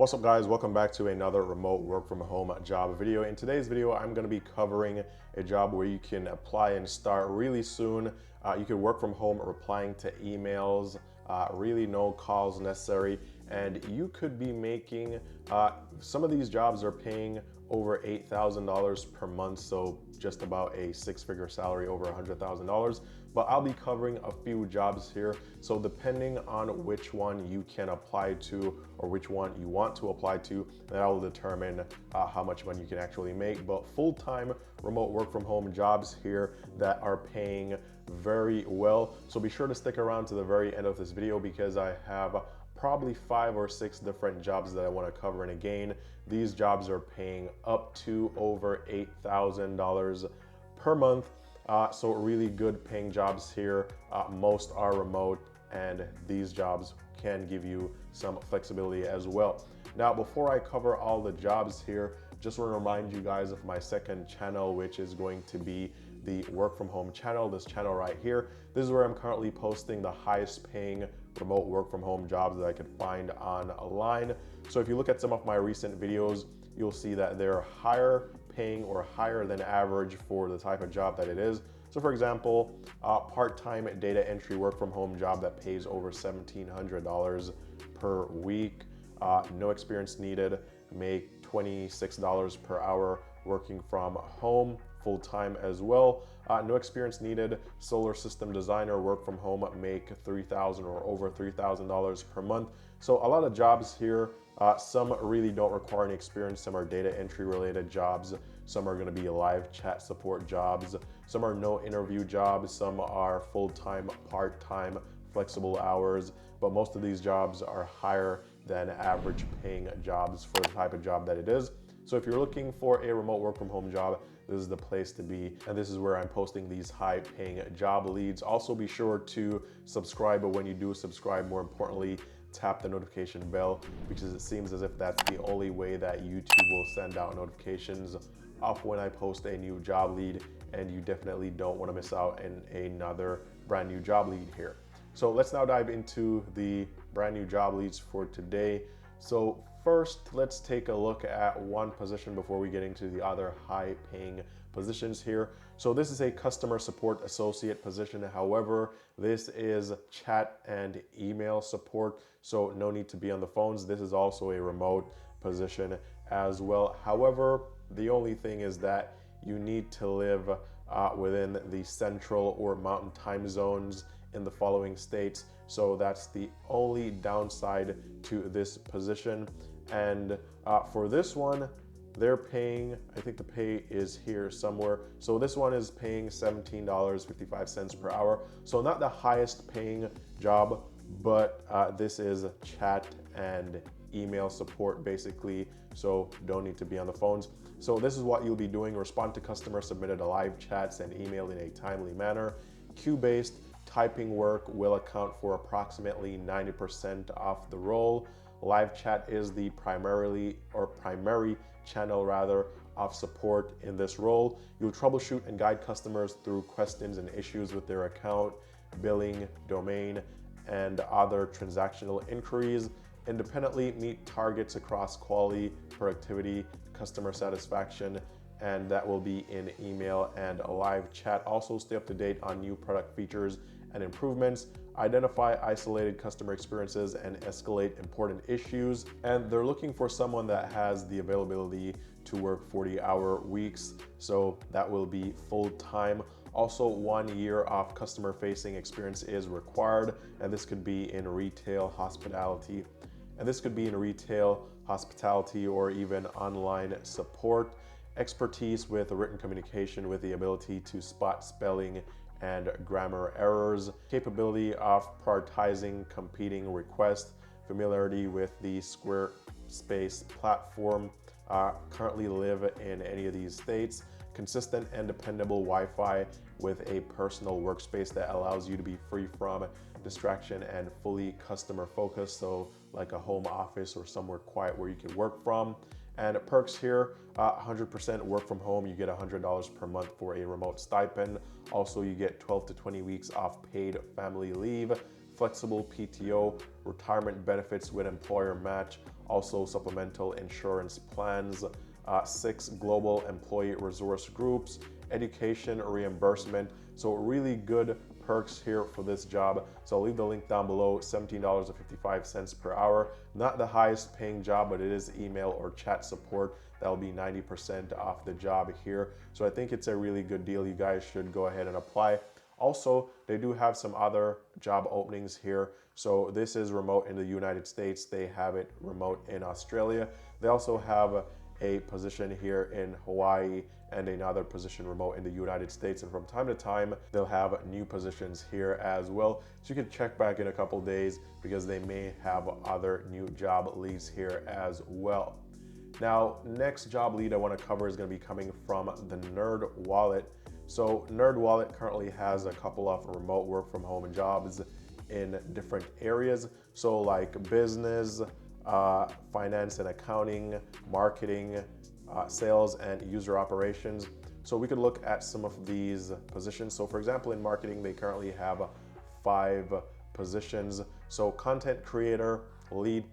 What's up guys, welcome back to another remote work from home job video. In today's video, I'm going to be covering a job where you can apply and start really soon. You can work from home replying to emails, really no calls necessary, and you could be making, some of these jobs are paying over $8,000 per month, so just about a six-figure salary, over $100,000. But I'll be covering a few jobs here. So depending on which one you can apply to or which one you want to apply to, that will determine how much money you can actually make. But full-time remote work from home jobs here that are paying very well. So be sure to stick around to the very end of this video because I have probably 5 or 6 different jobs that I want to cover. And again, these jobs are paying up to over $8,000 per month. So really good paying jobs here. Most are remote, and these jobs can give you some flexibility as well. Now, before I cover all the jobs here, just want to remind you guys of my second channel, which is going to be the work from home channel, this channel right here. This is where I'm currently posting the highest paying remote work from home jobs that I could find online. So if you look at some of my recent videos, you'll see that they're higher paying or higher than average for the type of job that it is. So for example, part-time data entry work from home job that pays over $1,700 per week. No experience needed, make $26 per hour working from home, full-time as well. No experience needed, solar system designer work from home, make $3,000 or over $3,000 per month. So a lot of jobs here. Some really don't require any experience. Some are data entry related jobs. Some are going to be live chat support jobs. Some are no interview jobs. Some are full-time, part-time, flexible hours. But most of these jobs are higher than average paying jobs for the type of job that it is. So if you're looking for a remote work from home job, this is the place to be. And this is where I'm posting these high paying job leads. Also be sure to subscribe, but when you do subscribe, more importantly, tap the notification bell, because it seems as if that's the only way that YouTube will send out notifications of when I post a new job lead, and you definitely don't want to miss out on another brand new job lead here. So let's now dive into the brand new job leads for today. So first, let's take a look at one position before we get into the other high paying positions here. So this is a customer support associate position. However, this is chat and email support, so no need to be on the phones. This is also a remote position as well. However, the only thing is that you need to live within the central or mountain time zones in the following states. So that's the only downside to this position. And for this one, they're paying, I think the pay is here somewhere. So this one is paying $17.55 per hour. So not the highest paying job, but this is chat and email support basically. So don't need to be on the phones. So this is what you'll be doing. Respond to customer submitted live chats and email in a timely manner. Queue-based typing work will account for approximately 90% of the role. Live chat is the primary channel of support in this role. You'll troubleshoot and guide customers through questions and issues with their account, billing, domain, and other transactional inquiries. Independently meet targets across quality, productivity, customer satisfaction, and that will be in email and a live chat. Also stay up to date on new product features and improvements, identify isolated customer experiences, and escalate important issues. And they're looking for someone that has the availability to work 40-hour weeks, so that will be full-time. Also, 1 year of customer-facing experience is required, and this could be in retail, hospitality, or even online support. Expertise with written communication with the ability to spot spelling and grammar errors, capability of prioritizing competing requests, familiarity with the Squarespace platform, currently live in any of these states, consistent and dependable Wi-Fi with a personal workspace that allows you to be free from distraction and fully customer focused, so like a home office or somewhere quiet where you can work from. And perks here, 100% work from home. You get $100 per month for a remote stipend. Also, you get 12 to 20 weeks of paid family leave, flexible PTO, retirement benefits with employer match. also supplemental insurance plans, 6 global employee resource groups, education reimbursement. So really good perks here for this job. So I'll leave the link down below. $17.55 per hour. Not the highest paying job, but it is email or chat support. That'll be 90% off the job here. So I think it's a really good deal. You guys should go ahead and apply. Also, they do have some other job openings here. So this is remote in the United States. They have it remote in Australia. They also have a position here in Hawaii and another position remote in the United States. And from time to time, they'll have new positions here as well. So you can check back in a couple days because they may have other new job leads here as well. Now, next job lead I want to cover is going to be coming from the NerdWallet. So NerdWallet currently has a couple of remote work from home jobs in different areas. So like business, finance and accounting, marketing, sales and user operations. So we could look at some of these positions. So for example, in marketing, they currently have 5 positions. So content creator, lead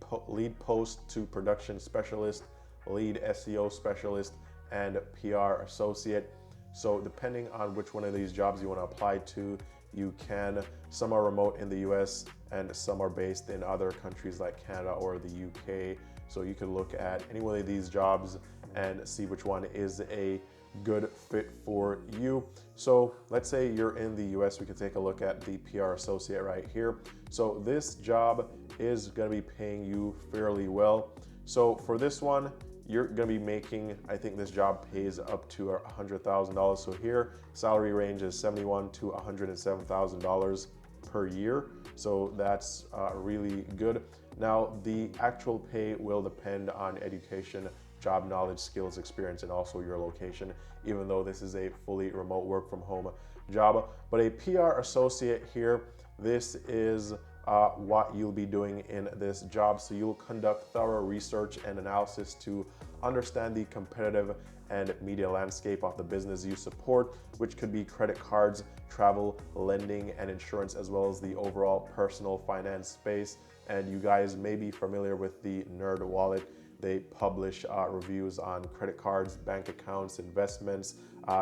post to production specialist, lead SEO specialist, and PR associate. So depending on which one of these jobs you want to apply to, you can. Some are remote in the US and some are based in other countries like Canada or the UK. So you could look at any one of these jobs and see which one is a good fit for you. So let's say you're in the US, we can take a look at the PR associate right here. So this job is going to be paying you fairly well. So for this one, you're going to be making, I think this job pays up to $100,000. So here, salary range is $71,000 to $107,000 per year. So that's really good. Now, the actual pay will depend on education, job knowledge, skills, experience, and also your location, even though this is a fully remote work from home job. But a PR associate here, this is what you'll be doing in this job. So you'll conduct thorough research and analysis to understand the competitive and media landscape of the business you support, which could be credit cards, travel, lending, and insurance, as well as the overall personal finance space. And you guys may be familiar with the NerdWallet. They publish reviews on credit cards, bank accounts, investments,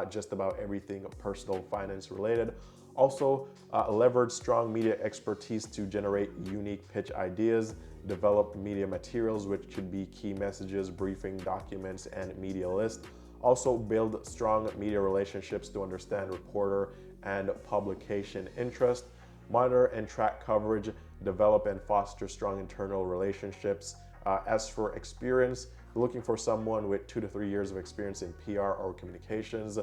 just about everything personal finance related. Also, leverage strong media expertise to generate unique pitch ideas, develop media materials, which could be key messages, briefing documents, and media lists. Also, build strong media relationships to understand reporter and publication interest. Monitor and track coverage, develop and foster strong internal relationships. As for experience, we're looking for someone with 2 to 3 years of experience in PR or communications.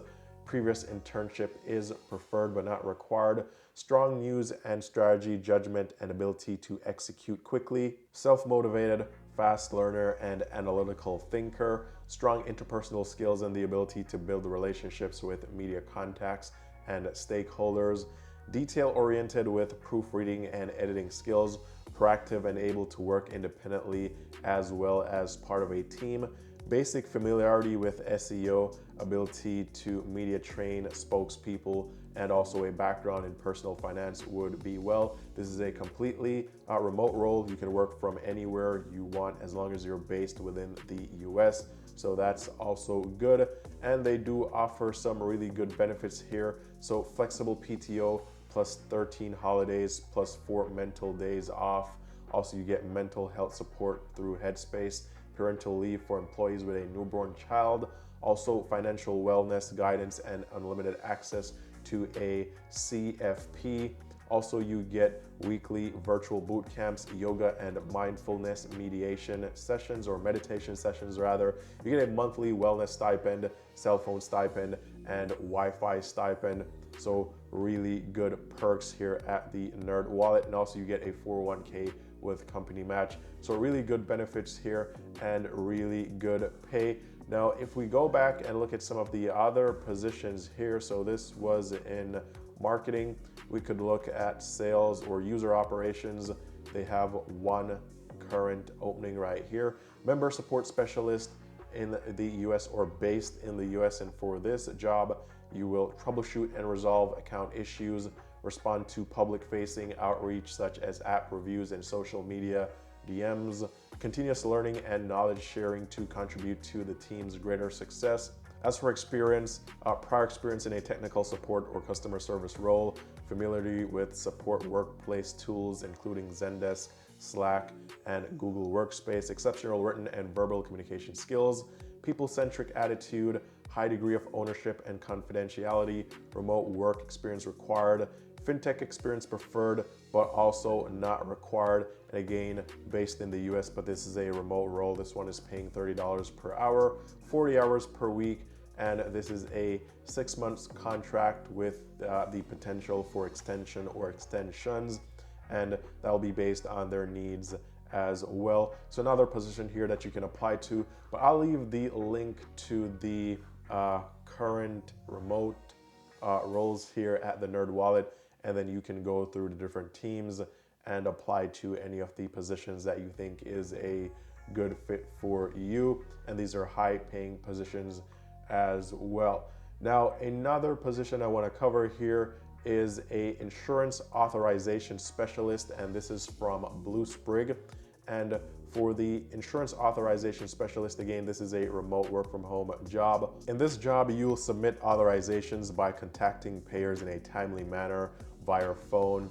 Previous internship is preferred but not required. Strong news and strategy judgment and ability to execute quickly. Self-motivated, fast learner, and analytical thinker. Strong interpersonal skills and the ability to build relationships with media contacts and stakeholders. Detail-oriented with proofreading and editing skills. Proactive and able to work independently as well as part of a team. Basic familiarity with SEO, ability to media train spokespeople, and also a background in personal finance would be well. This is a completely remote role. You can work from anywhere you want as long as you're based within the US. So that's also good. And they do offer some really good benefits here. So flexible PTO plus 13 holidays plus 4 mental days off. Also, you get mental health support through Headspace, parental leave for employees with a newborn child, also financial wellness guidance and unlimited access to a CFP. Also, you get weekly virtual boot camps, yoga and mindfulness mediation sessions, or meditation sessions rather. You get a monthly wellness stipend, cell phone stipend, and Wi-Fi stipend. So really good perks here at the NerdWallet. And also you get a 401k with company match. So really good benefits here and really good pay. Now, if we go back and look at some of the other positions here, so this was in marketing, we could look at sales or user operations. They have one current opening right here. Member support specialist in the US or based in the US. And for this job, you will troubleshoot and resolve account issues, respond to public-facing outreach such as app reviews and social media DMs, continuous learning and knowledge sharing to contribute to the team's greater success. As for experience, prior experience in a technical support or customer service role, familiarity with support workplace tools including Zendesk, Slack, and Google Workspace, exceptional written and verbal communication skills, people-centric attitude, high degree of ownership and confidentiality, remote work experience required, fintech experience preferred, but also not required. And again, based in the US, but this is a remote role. This one is paying $30 per hour, 40 hours per week. And this is a 6 months contract with the potential for extension or extensions. And that will be based on their needs as well. So another position here that you can apply to, but I'll leave the link to the current remote roles here at the NerdWallet, and then you can go through the different teams and apply to any of the positions that you think is a good fit for you. And these are high paying positions as well. Now, another position I want to cover here is a insurance authorization specialist, and this is from Blue Sprig. And for the insurance authorization specialist, again, this is a remote work from home job. In this job, you'll submit authorizations by contacting payers in a timely manner via phone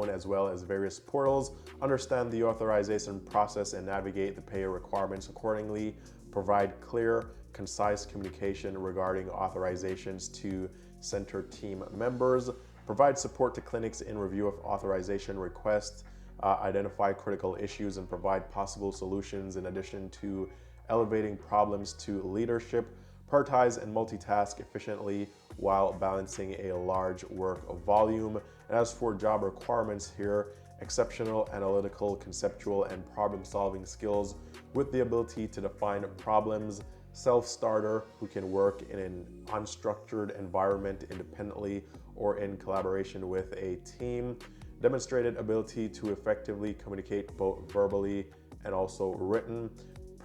as well as various portals, understand the authorization process and navigate the payer requirements accordingly, provide clear, concise communication regarding authorizations to center team members, provide support to clinics in review of authorization requests, identify critical issues and provide possible solutions in addition to elevating problems to leadership, prioritize and multitask efficiently while balancing a large work volume. And as for job requirements here, exceptional analytical, conceptual, and problem-solving skills with the ability to define problems, self-starter who can work in an unstructured environment independently or in collaboration with a team, demonstrated ability to effectively communicate both verbally and also written,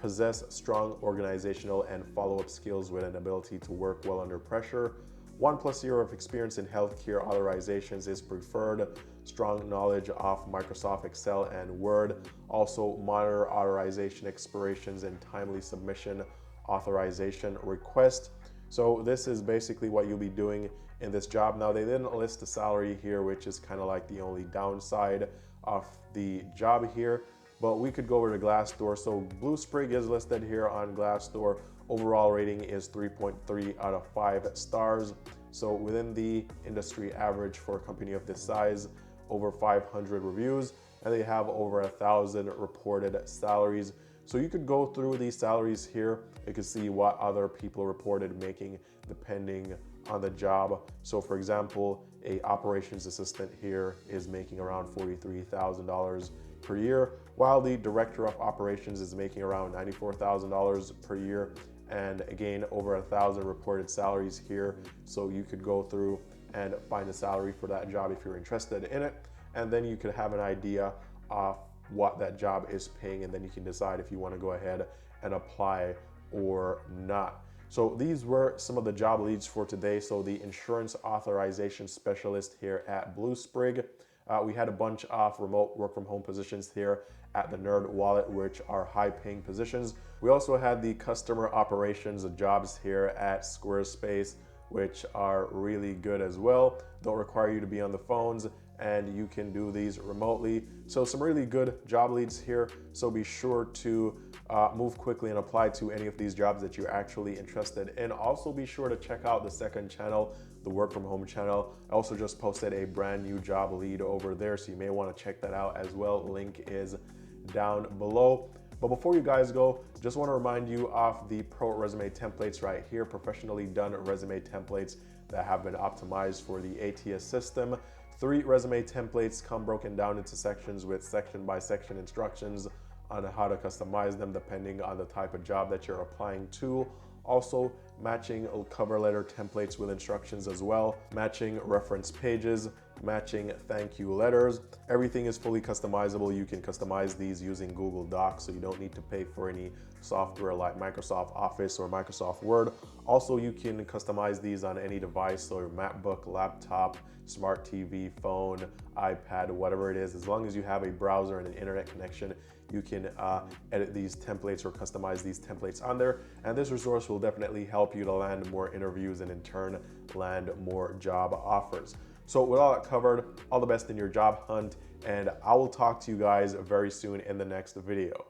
possess strong organizational and follow-up skills with an ability to work well under pressure. 1+ year of experience in healthcare authorizations is preferred. Strong knowledge of Microsoft Excel and Word. Also monitor authorization expirations and timely submission authorization request. So this is basically what you'll be doing in this job. Now, they didn't list the salary here, which is kind of like the only downside of the job here, but we could go over to Glassdoor. So Blue Sprig is listed here on Glassdoor. Overall rating is 3.3 out of 5 stars. So within the industry average for a company of this size, over 500 reviews, and they have over 1,000 reported salaries. So you could go through these salaries here. You can see what other people reported making depending on the job. So for example, a operations assistant here is making around $43,000 per year, while the director of operations is making around $94,000 per year. And again, over 1,000 reported salaries here. So you could go through and find a salary for that job if you're interested in it. And then you could have an idea of what that job is paying, and then you can decide if you want to go ahead and apply or not. So these were some of the job leads for today. So the insurance authorization specialist here at Blue Sprig. We had a bunch of remote work from home positions here at the NerdWallet, which are high paying positions. We also had the customer operations jobs here at Squarespace, which are really good as well. Don't require you to be on the phones, and you can do these remotely. So some really good job leads here. So be sure to move quickly and apply to any of these jobs that you're actually interested in. Also be sure to check out the second channel, the work from home channel. I also just posted a brand new job lead over there, so you may want to check that out as well. Link is down below. But before you guys go, just want to remind you of the pro resume templates right here, professionally done resume templates that have been optimized for the ATS system. 3 resume templates come broken down into sections with section by section instructions on how to customize them depending on the type of job that you're applying to. Also matching cover letter templates with instructions as well, matching reference pages, matching thank you letters. Everything is fully customizable. You can customize these using Google Docs, so you don't need to pay for any software like Microsoft Office or Microsoft Word. Also, you can customize these on any device, so your MacBook, laptop, smart TV, phone, iPad, whatever it is. As long as you have a browser and an internet connection, you can edit these templates or customize these templates on there. And this resource will definitely help you to land more interviews and in turn land more job offers. So with all that covered, all the best in your job hunt, and I will talk to you guys very soon in the next video.